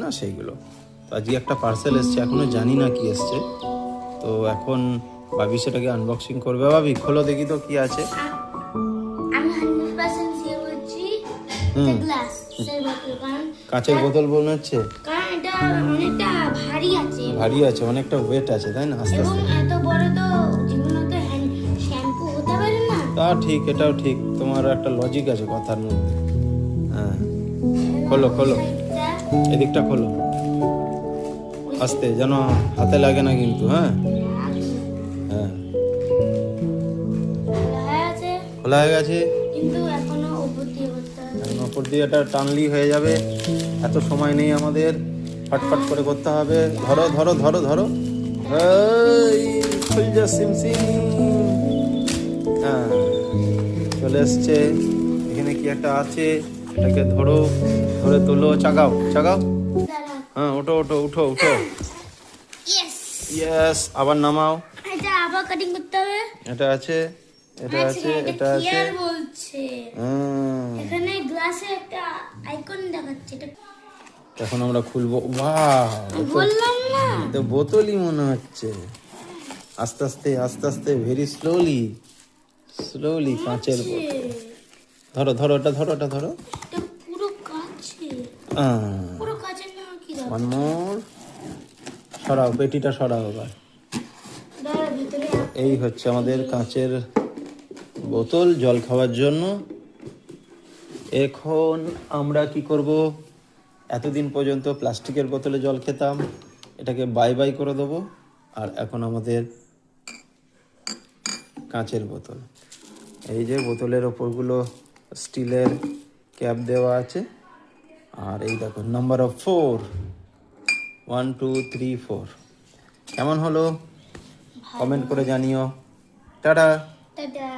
না সেইগুলো। তো আজকে একটা পার্সেল এসছে, এখনো জানি না কি এসছে। তো এখন ভাবি সেটাকে আনবক্সিং করবে। ভাবি খোলো দেখি তো কি আছে। আমি 100% শিওর হচ্ছি এটা গ্লাস সেই বোতল, কাঁচের বোতল মনে হচ্ছে, কারণ এটা অনেকটা ভারী আছে ভারী আছে, অনেকটা ওয়েট আছে, তাই না? আস্তে এবং আস্তে। এত বড় তো জীবনে তো শ্যাম্পু হতে পারে না। তা ঠিক, এটাও ঠিক, তোমার একটা লজিক আছে কথার মধ্যে। হ্যাঁ, খোলো খোলো, এদিকটা খোলো আস্তে, যেন হাতে লাগে না কিন্তু। হ্যাঁ হ্যাঁ, খোলা হয়ে গেছে, কিন্তু এখনো উপর দিয়ে করতে হবে। এখন ওপর দিয়ে এটা টানলি হয়ে যাবে। এত সময় নেই আমাদের, ফটফট করে করতে হবে। ধরো ধরো ধরো ধরো, এই খুল যা সিমসিম। হ্যাঁ, চলে এসছে। এখানে কি একটা আছে, এটাকে ধরো, ধরে তোলো, চাগাও চাগাও। হ্যাঁ, ওঠো ওঠো উঠো উঠো। ইয়েস, ইয়েস, আবার নামাও। এটা আবার কাটিং করতে হবে। এটা আছে, এটা আছে, এটা কি আছে। আর বলছে, এখানে গ্লাসে একটা আইকন দেখাচ্ছে, এটা এখন আমরা খুলবো। বাহ, বললাম না এটা বোতলই মনে হচ্ছে। আস্তে আস্তে আস্তে আস্তে, ভেরি স্লোলি স্লোলি, কাঁচের বোতল। ধরো ধরো, এটা ধরো, এটা ধরো। এটা পুরো কাঁচে, পুরো কাঁচের না কি ওয়ান মোর, সরাও পেটিটা, সরাও এবার। দাঁড়া ভিতরে এই হচ্ছে আমাদের কাঁচের বোতল জল খাওয়ার জন্য। এখন আমরা কি করব, এতদিন পর্যন্ত প্লাস্টিকের বোতলে জল খেতাম, এটাকে বাই বাই করে দেবো। আর এখন আমাদের কাঁচের বোতল। এই যে বোতলের ওপরগুলো স্টিলের ক্যাপ দেওয়া আছে। আর এই দেখো নাম্বার অফ 4, 1 2 3 4। কেমন হলো কমেন্ট করে জানিও। টাটা। টাটা।